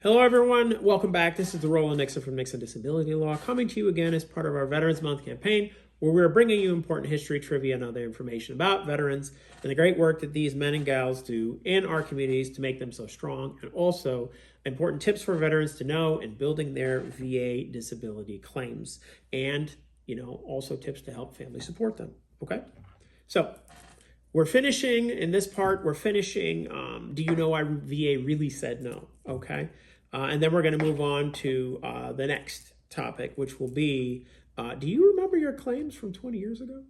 Hello, everyone. Welcome back. This is the Roland Nixon from Nixon Disability Law, coming to you again as part of our Veterans Month campaign, where we're bringing you important history, trivia, and other information about veterans and the great work that these men and gals do in our communities to make them so strong, and also important tips for veterans to know in building their VA disability claims, and also tips to help families support them. Okay, so we're finishing in this part. We're finishing. Do you know why VA really said no? Okay. And then we're going to move on to the next topic, which will be, do you remember your claims from 20 years ago?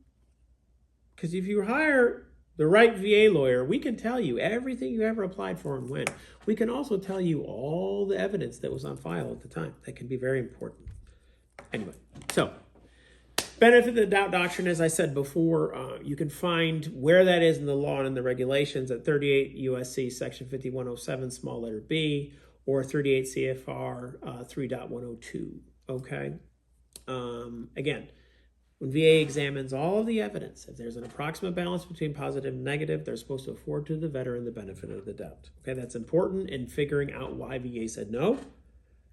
Because if you hire the right VA lawyer, we can tell you everything you ever applied for and when. We can also tell you all the evidence that was on file at the time. That can be very important. Anyway, so benefit of the doubt doctrine, as I said before, you can find where that is in the law and in the regulations at 38 U.S.C. section 5107, small letter b, or 38 CFR 3.102, okay? Again, when VA examines all of the evidence, if there's an approximate balance between positive and negative, they're supposed to afford to the veteran the benefit of the doubt. Okay, that's important in figuring out why VA said no.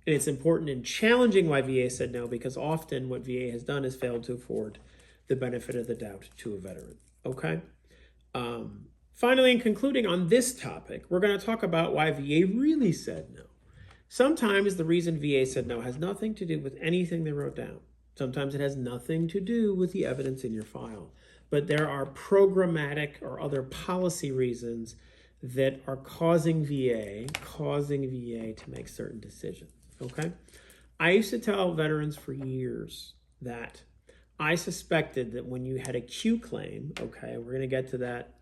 And it's important in challenging why VA said no, because often what VA has done is failed to afford the benefit of the doubt to a veteran, okay? Finally, in concluding on this topic, we're going to talk about why VA really said no. Sometimes the reason VA said no has nothing to do with anything they wrote down. Sometimes it has nothing to do with the evidence in your file. But there are programmatic or other policy reasons that are causing VA to make certain decisions, okay? I used to tell veterans for years that I suspected that when you had a Q claim, okay, we're going to get to that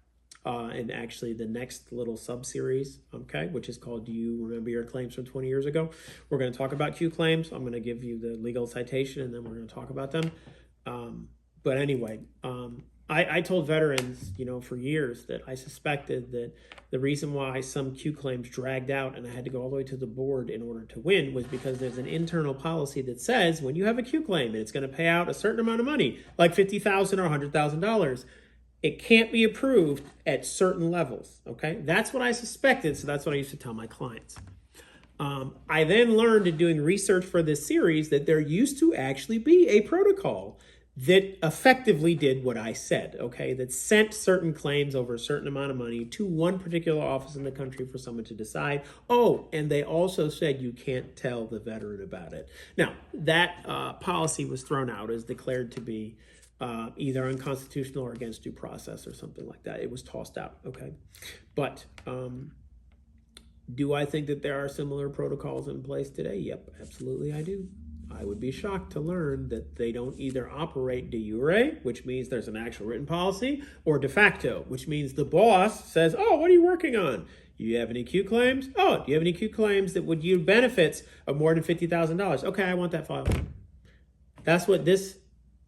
in actually the next little sub-series, okay, which is called Do You Remember Your Claims from 20 Years Ago? We're going to talk about Q claims. I'm going to give you the legal citation, and then we're going to talk about them. But anyway, I told veterans, for years that I suspected that the reason why some Q claims dragged out and I had to go all the way to the board in order to win was because there's an internal policy that says when you have a Q claim and it's going to pay out a certain amount of money, like $50,000 or $100,000, it can't be approved at certain levels, okay? That's what I suspected, so that's what I used to tell my clients. I then learned in doing research for this series that there used to actually be a protocol that effectively did what I said, okay? That sent certain claims over a certain amount of money to one particular office in the country for someone to decide. Oh, and they also said you can't tell the veteran about it. Now, that policy was thrown out as declared to be either unconstitutional or against due process or something like that. It was tossed out, okay? But do I think that there are similar protocols in place today? Yep, absolutely I do. I would be shocked to learn that they don't either operate de jure, which means there's an actual written policy, or de facto, which means the boss says, oh, what are you working on? You have any Q claims? Oh, do you have any Q claims that would yield benefits of more than $50,000? Okay, I want that file. That's what this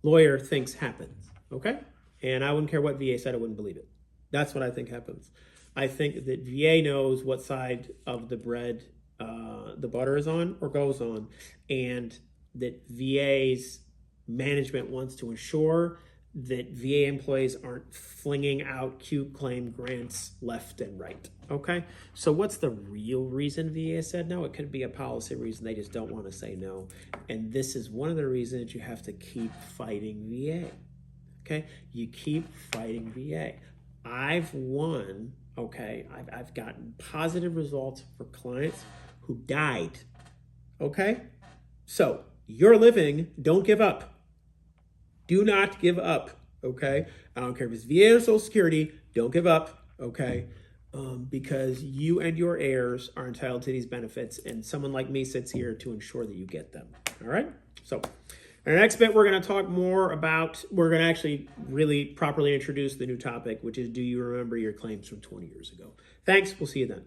lawyer thinks happens, okay? And I wouldn't care what VA said, I wouldn't believe it. That's what I think happens. I think that VA knows what side of the bread the butter is on or goes on, and that VA's management wants to ensure that VA employees aren't flinging out Q claim grants left and right, okay? So what's the real reason VA said no? It could be a policy reason. They just don't want to say no. And this is one of the reasons you have to keep fighting VA, okay? You keep fighting VA. I've won, okay? I've gotten positive results for clients who died, okay? So you're living, don't give up. Do not give up, okay? I don't care if it's VA or Social Security, don't give up, okay? Because you and your heirs are entitled to these benefits, and someone like me sits here to ensure that you get them, all right? So in our next bit, we're gonna talk more about, we're gonna actually really properly introduce the new topic, which is do you remember your claims from 20 years ago? Thanks, we'll see you then.